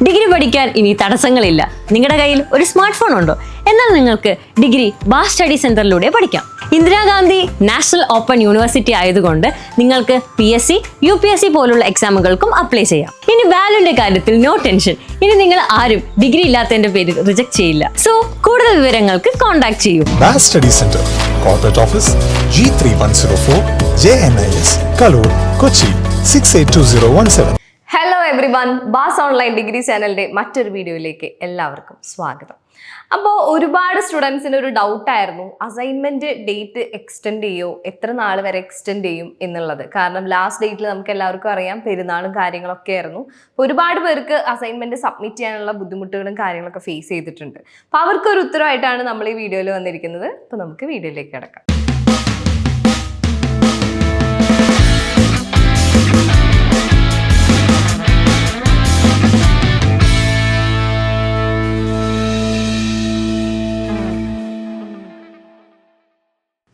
Degree പഠിക്കാൻ ഇനി തടസ്സങ്ങളില്ല. നിങ്ങളുടെ കയ്യിൽ ഒരു സ്മാർട്ട് ഫോൺ ഉണ്ടോ? എന്നാൽ നിങ്ങൾക്ക് ഡിഗ്രി ബാസ് സ്റ്റഡി സെന്ററിലൂടെ പഠിക്കാം. ഇന്ദിരാഗാന്ധി നാഷണൽ ഓപ്പൺ യൂണിവേഴ്സിറ്റി ആയതുകൊണ്ട് നിങ്ങൾക്ക് PSC, UPSC പോലുള്ള എക്സാമുകൾക്കും അപ്ലൈ ചെയ്യാം. ഇനി വാല്യൂന്റെ കാര്യത്തിൽ നോ ടെൻഷൻ. ഇനി നിങ്ങൾ ആരും ഡിഗ്രി ഇല്ലാത്തതിന്റെ പേരിൽ റിജക്ട് ചെയ്യില്ല. സോ കൂടുതൽ വിവരങ്ങൾക്ക് കോൺടാക്ട് ചെയ്യൂ. ബാസ് study centre, corporate office, G3104, JNIS, Kaloor, Kochi 682017. Hello everyone, ബാസ് ഓൺലൈൻ ഡിഗ്രി ചാനലിൻ്റെ മറ്റൊരു വീഡിയോയിലേക്ക് എല്ലാവർക്കും സ്വാഗതം. അപ്പോൾ ഒരുപാട് സ്റ്റുഡൻസിന് ഒരു ഡൗട്ടായിരുന്നു, അസൈൻമെൻറ്റ് ഡേറ്റ് എക്സ്റ്റെൻഡ് ചെയ്യുമോ, എത്ര നാൾ വരെ എക്സ്റ്റെൻഡ് ചെയ്യും എന്നുള്ളത്. കാരണം ലാസ്റ്റ് ഡേറ്റിൽ നമുക്ക് എല്ലാവർക്കും അറിയാം പെരുന്നാളും കാര്യങ്ങളൊക്കെ ആയിരുന്നു. ഒരുപാട് പേർക്ക് അസൈൻമെൻറ്റ് സബ്മിറ്റ് ചെയ്യാനുള്ള ബുദ്ധിമുട്ടുകളും കാര്യങ്ങളൊക്കെ ഫേസ് ചെയ്തിട്ടുണ്ട്. അപ്പോൾ അവർക്കൊരു ഉത്തരവായിട്ടാണ് നമ്മൾ ഈ വീഡിയോയിൽ വന്നിരിക്കുന്നത്. അപ്പോൾ നമുക്ക് വീഡിയോയിലേക്ക് കിടക്കാം.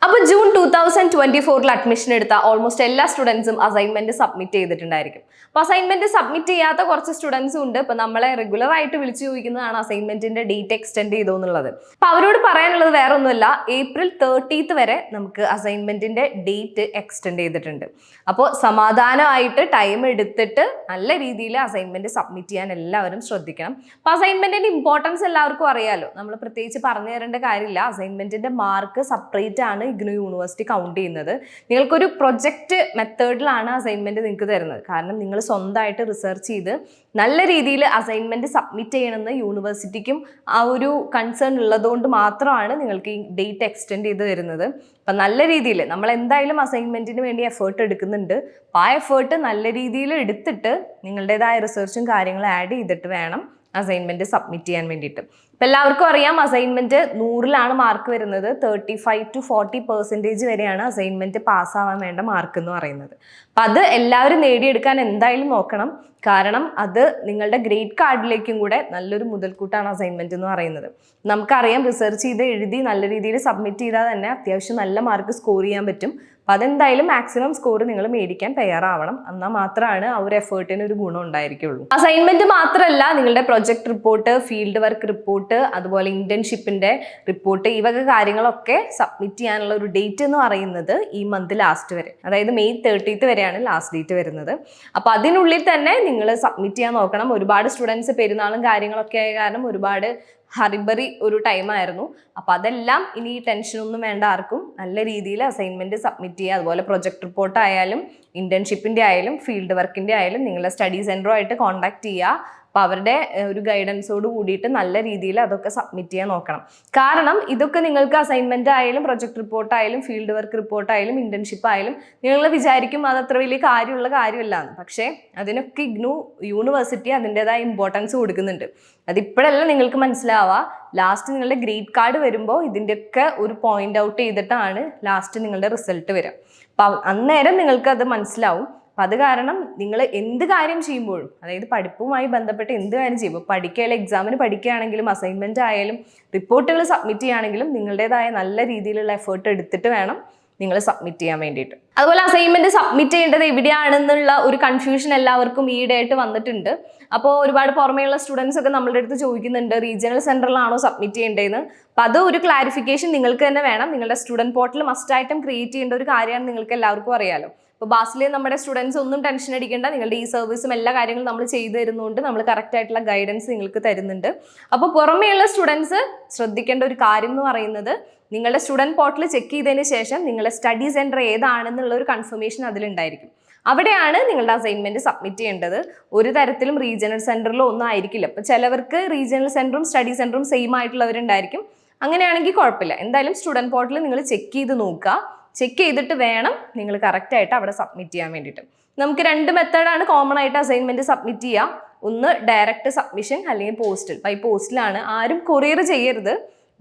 അപ്പോൾ ജൂൺ 2024 അഡ്മിഷൻ എടുത്ത ഓൾമോസ്റ്റ് എല്ലാ സ്റ്റുഡൻസും അസൈൻമെന്റ് സബ്മിറ്റ് ചെയ്തിട്ടുണ്ടായിരിക്കും. അപ്പോൾ അസൈൻമെന്റ് സബ്മിറ്റ് ചെയ്യാത്ത കുറച്ച് സ്റ്റുഡൻസും ഉണ്ട്. ഇപ്പോൾ നമ്മളെ റെഗുലർ ആയിട്ട് വിളിച്ചു ചോദിക്കുന്നതാണ് അസൈൻമെന്റിന്റെ ഡേറ്റ് എക്സ്റ്റെൻഡ് ചെയ്തോ എന്നുള്ളത്. അപ്പോൾ അവരോട് പറയാനുള്ളത് വേറെ ഒന്നുമല്ല, April 30th വരെ നമുക്ക് അസൈൻമെന്റിന്റെ ഡേറ്റ് എക്സ്റ്റെൻഡ് ചെയ്തിട്ടുണ്ട്. അപ്പോൾ സമാധാനമായിട്ട് ടൈം എടുത്തിട്ട് നല്ല രീതിയിൽ അസൈൻമെന്റ് സബ്മിറ്റ് ചെയ്യാൻ എല്ലാവരും ശ്രദ്ധിക്കണം. അപ്പോൾ അസൈൻമെന്റിന്റെ ഇമ്പോർട്ടൻസ് എല്ലാവർക്കും അറിയാലോ, നമ്മൾ പ്രത്യേകിച്ച് പറഞ്ഞു തരേണ്ട കാര്യമില്ല. അസൈൻമെന്റിന്റെ മാർക്ക് സെപ്പറേറ്റ് ആണ് ഇഗ്നു യൂണിവേഴ്സിറ്റി കൗണ്ട് ചെയ്യുന്നത്. നിങ്ങൾക്കൊരു പ്രൊജക്റ്റ് മെത്തേഡിലാണ് അസൈൻമെന്റ് നിങ്ങൾക്ക് തരുന്നത്. കാരണം നിങ്ങൾ സ്വന്തമായിട്ട് റിസർച്ച് ചെയ്ത് നല്ല രീതിയിൽ അസൈൻമെന്റ് സബ്മിറ്റ് ചെയ്യണമെന്ന് യൂണിവേഴ്സിറ്റിക്കും ആ ഒരു കൺസേൺ ഉള്ളതുകൊണ്ട് മാത്രമാണ് നിങ്ങൾക്ക് ഈ ഡേറ്റ് എക്സ്റ്റെൻഡ് ചെയ്ത് തരുന്നത്. അപ്പം നല്ല രീതിയിൽ നമ്മൾ എന്തായാലും അസൈൻമെന്റിന് വേണ്ടി എഫേർട്ട് എടുക്കുന്നുണ്ട്. അപ്പോൾ ആ എഫേർട്ട് നല്ല രീതിയിൽ എടുത്തിട്ട് നിങ്ങളുടേതായ റിസർച്ചും കാര്യങ്ങളും ആഡ് ചെയ്തിട്ട് വേണം അസൈൻമെന്റ് സബ്മിറ്റ് ചെയ്യാൻ വേണ്ടിയിട്ട്. ഇപ്പം എല്ലാവർക്കും അറിയാം അസൈൻമെന്റ് 100-ലാണ് മാർക്ക് വരുന്നത്. 35 to 40% വരെയാണ് അസൈൻമെന്റ് പാസ്സാവാൻ വേണ്ട മാർക്ക് എന്ന് പറയുന്നത്. അപ്പം അത് എല്ലാവരും നേടിയെടുക്കാൻ എന്തായാലും നോക്കണം. കാരണം അത് നിങ്ങളുടെ ഗ്രേഡ് കാർഡിലേക്കും കൂടെ നല്ലൊരു മുതൽക്കൂട്ടാണ് അസൈൻമെന്റ് എന്ന് പറയുന്നത്. നമുക്കറിയാം റിസർച്ച് ചെയ്ത് എഴുതി നല്ല രീതിയിൽ സബ്മിറ്റ് ചെയ്താൽ തന്നെ അത്യാവശ്യം നല്ല മാർക്ക് സ്കോർ ചെയ്യാൻ പറ്റും. അപ്പം അതെന്തായാലും മാക്സിമം സ്കോർ നിങ്ങൾ മേടിക്കാൻ തയ്യാറാവണം. എന്നാൽ മാത്രമാണ് ആ ഒരു എഫേർട്ടിന് ഒരു ഗുണം ഉണ്ടായിരിക്കുള്ളൂ. അസൈൻമെന്റ് മാത്രമല്ല, നിങ്ങളുടെ project report, field work report, അതുപോലെ ഇന്റേൺഷിപ്പിന്റെ റിപ്പോർട്ട്, ഈ വക കാര്യങ്ങളൊക്കെ സബ്മിറ്റ് ചെയ്യാനുള്ള ഒരു ഡേറ്റ് എന്ന് പറയുന്നത് ഈ മന്ത് ലാസ്റ്റ് വരെ, അതായത് May 30th വരെയാണ് ലാസ്റ്റ് ഡേറ്റ് വരുന്നത്. അപ്പോൾ അതിനുള്ളിൽ തന്നെ നിങ്ങൾ സബ്മിറ്റ് ചെയ്യാൻ നോക്കണം. ഒരുപാട് സ്റ്റുഡൻസ് പെരുന്നാളും കാര്യങ്ങളൊക്കെ ആയ കാരണം ഒരുപാട് ഹറിബറി ഒരു ടൈമായിരുന്നു. അപ്പോൾ അതെല്ലാം ഇനി ടെൻഷനൊന്നും വേണ്ട ആർക്കും. നല്ല രീതിയിൽ അസൈൻമെന്റ് സബ്മിറ്റ് ചെയ്യുക. അതുപോലെ പ്രൊജക്ട് റിപ്പോർട്ട് ആയാലും ഇന്റേൺഷിപ്പിൻ്റെ ആയാലും ഫീൽഡ് വർക്കിൻ്റെ ആയാലും നിങ്ങളുടെ സ്റ്റഡി സെൻറ്ററുമായിട്ട് കോൺടാക്ട് ചെയ്യുക. അപ്പോൾ അവരുടെ ഒരു ഗൈഡൻസോട് കൂടിയിട്ട് നല്ല രീതിയിൽ അതൊക്കെ സബ്മിറ്റ് ചെയ്യാൻ നോക്കണം. കാരണം ഇതൊക്കെ നിങ്ങൾക്ക് അസൈൻമെന്റ് ആയാലും പ്രൊജക്ട് റിപ്പോർട്ട് ആയാലും ഫീൽഡ് വർക്ക് റിപ്പോർട്ട് ആയാലും ഇന്റേൺഷിപ്പ് ആയാലും നിങ്ങൾ വിചാരിക്കും അത് അത്ര വലിയ കാര്യമുള്ള കാര്യമല്ലാന്ന്. പക്ഷേ അതിനൊക്കെ ഇഗ്നു യൂണിവേഴ്സിറ്റി അതിൻ്റെതായ ഇമ്പോർട്ടൻസ് കൊടുക്കുന്നുണ്ട്. അതിപ്പോഴല്ല നിങ്ങൾക്ക് മനസ്സിലാവുക, ലാസ്റ്റ് നിങ്ങളുടെ ഗ്രേഡ് കാർഡ് വരുമ്പോൾ ഇതിൻ്റെയൊക്കെ ഒരു പോയിന്റ് ഔട്ട് ചെയ്തിട്ടാണ് ലാസ്റ്റ് നിങ്ങളുടെ റിസൾട്ട് വരിക. അപ്പം അന്നേരം നിങ്ങൾക്ക് അത് മനസ്സിലാവും. അപ്പം അത് കാരണം നിങ്ങൾ എന്ത് കാര്യം ചെയ്യുമ്പോഴും, അതായത് പഠിപ്പുമായി ബന്ധപ്പെട്ട് എന്ത് കാര്യം ചെയ്യുമ്പോൾ, പഠിക്കുകയാലും എക്സാമിന് പഠിക്കുകയാണെങ്കിലും അസൈൻമെന്റ് ആയാലും റിപ്പോർട്ടുകൾ സബ്മിറ്റ് ചെയ്യുകയാണെങ്കിലും നിങ്ങളുടേതായ നല്ല രീതിയിലുള്ള എഫേർട്ട് എടുത്തിട്ട് വേണം നിങ്ങൾ സബ്മിറ്റ് ചെയ്യാൻ വേണ്ടിയിട്ട്. അതുപോലെ അസൈൻമെന്റ് സബ്മിറ്റ് ചെയ്യേണ്ടത് എവിടെയാണെന്നുള്ള ഒരു കൺഫ്യൂഷൻ എല്ലാവർക്കും ഈയിടെയായിട്ട് വന്നിട്ടുണ്ട്. അപ്പോൾ ഒരുപാട് പുറമേയുള്ള സ്റ്റുഡൻസ് ഒക്കെ നമ്മളുടെ അടുത്ത് ചോദിക്കുന്നുണ്ട്, റീജിയണൽ സെന്ററിലാണോ സബ്മിറ്റ് ചെയ്യേണ്ടതെന്ന്. അപ്പോൾ അത് ഒരു ക്ലാരിഫിക്കേഷൻ നിങ്ങൾക്ക് തന്നെ വേണം. നിങ്ങളുടെ സ്റ്റുഡൻറ് പോർട്ടൽ മസ്റ്റായിട്ടും ക്രിയേറ്റ് ചെയ്യേണ്ട ഒരു കാര്യമാണ്, നിങ്ങൾക്ക് എല്ലാവർക്കും അറിയാലോ. ഇപ്പോൾ ബാസിലെ നമ്മുടെ സ്റ്റുഡൻസ് ഒന്നും ടെൻഷൻ അടിക്കേണ്ട. നിങ്ങളുടെ ഈ സർവീസും എല്ലാ കാര്യങ്ങളും നമ്മൾ ചെയ്തു തരുന്നതുകൊണ്ട് നമ്മൾ കറക്റ്റ് ആയിട്ടുള്ള ഗൈഡൻസ് നിങ്ങൾക്ക് തരുന്നുണ്ട്. അപ്പോൾ പുറമേയുള്ള സ്റ്റുഡൻസ് ശ്രദ്ധിക്കേണ്ട ഒരു കാര്യം എന്ന് പറയുന്നത്, നിങ്ങളുടെ സ്റ്റുഡൻറ് പോർട്ടൽ ചെക്ക് ചെയ്തതിന് ശേഷം നിങ്ങളുടെ സ്റ്റഡി സെൻറ്റർ ഏതാണെന്നുള്ള ഒരു കൺഫർമേഷൻ അതിലുണ്ടായിരിക്കും. അവിടെയാണ് നിങ്ങളുടെ അസൈൻമെന്റ് സബ്മിറ്റ് ചെയ്യേണ്ടത്. ഒരു തരത്തിലും റീജിയണൽ സെൻറ്ററിലോ ഒന്നും ആയിരിക്കില്ല. അപ്പോൾ ചിലവർക്ക് റീജിയണൽ സെൻറ്ററും സ്റ്റഡി സെൻറ്ററും സെയിം ആയിട്ടുള്ളവരുണ്ടായിരിക്കും. അങ്ങനെയാണെങ്കിൽ കുഴപ്പമില്ല. എന്തായാലും സ്റ്റുഡൻറ് പോർട്ടൽ നിങ്ങൾ ചെക്ക് ചെയ്ത് നോക്കുക. ചെക്ക് ചെയ്തിട്ട് വേണം നിങ്ങൾ കറക്റ്റായിട്ട് അവിടെ സബ്മിറ്റ് ചെയ്യാൻ വേണ്ടിയിട്ട്. നമുക്ക് 2 മെത്തേഡാണ് കോമൺ ആയിട്ട് അസൈൻമെന്റ് സബ്മിറ്റ് ചെയ്യുക. ഒന്ന് ഡയറക്റ്റ് സബ്മിഷൻ, അല്ലെങ്കിൽ പോസ്റ്റൽ. ബൈ പോസ്റ്റിലാണ്. ആരും കൊറിയർ ചെയ്യരുത്.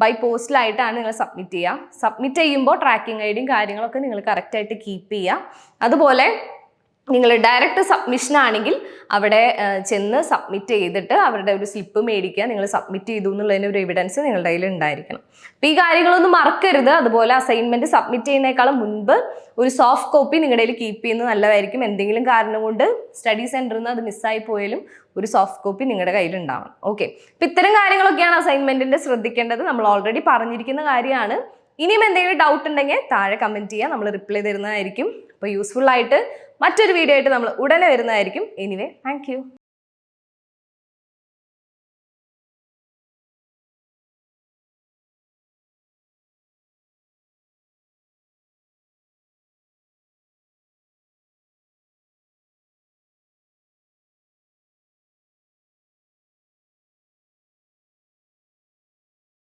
ബൈ പോസ്റ്റിലായിട്ടാണ് നിങ്ങൾ സബ്മിറ്റ് ചെയ്യുക. സബ്മിറ്റ് ചെയ്യുമ്പോൾ ട്രാക്കിംഗ് ഐഡിയും കാര്യങ്ങളൊക്കെ നിങ്ങൾ കറക്റ്റായിട്ട് കീപ്പ് ചെയ്യുക. അതുപോലെ നിങ്ങൾ ഡയറക്റ്റ് സബ്മിഷൻ ആണെങ്കിൽ അവിടെ ചെന്ന് സബ്മിറ്റ് ചെയ്തിട്ട് അവരുടെ ഒരു സ്ലിപ്പ് മേടിക്കുക, നിങ്ങൾ സബ്മിറ്റ് ചെയ്തു എന്നുള്ളതിന് ഒരു എവിഡൻസ് നിങ്ങളുടെ കയ്യിൽ ഉണ്ടായിരിക്കണം. അപ്പം ഈ കാര്യങ്ങളൊന്നും മറക്കരുത്. അതുപോലെ അസൈൻമെന്റ് സബ്മിറ്റ് ചെയ്യുന്നതിനേക്കാളും മുൻപ് ഒരു സോഫ്റ്റ് കോപ്പി നിങ്ങളുടെ കയ്യിൽ കീപ്പ് ചെയ്യുന്നത് നല്ലതായിരിക്കും. എന്തെങ്കിലും കാരണം കൊണ്ട് സ്റ്റഡി സെന്ററിൽ നിന്ന് അത് മിസ്സായി പോയാലും ഒരു സോഫ്റ്റ് കോപ്പി നിങ്ങളുടെ കയ്യിൽ ഉണ്ടാവണം. ഓക്കെ, അപ്പം ഇത്തരം കാര്യങ്ങളൊക്കെയാണ് അസൈൻമെന്റിന്റെ ശ്രദ്ധിക്കേണ്ടത്. നമ്മൾ ഓൾറെഡി പറഞ്ഞിരിക്കുന്ന കാര്യമാണ്. ഇനിയും എന്തെങ്കിലും ഡൗട്ട് ഉണ്ടെങ്കിൽ താഴെ കമന്റ് ചെയ്യുക, നമ്മൾ റിപ്ലൈ തരുന്നതായിരിക്കും. അപ്പോൾ യൂസ്ഫുൾ ആയിട്ട് മറ്റൊരു വീഡിയോ ആയിട്ട് നമ്മൾ ഉടനെ വരുന്നതായിരിക്കും. Anyway, thank you.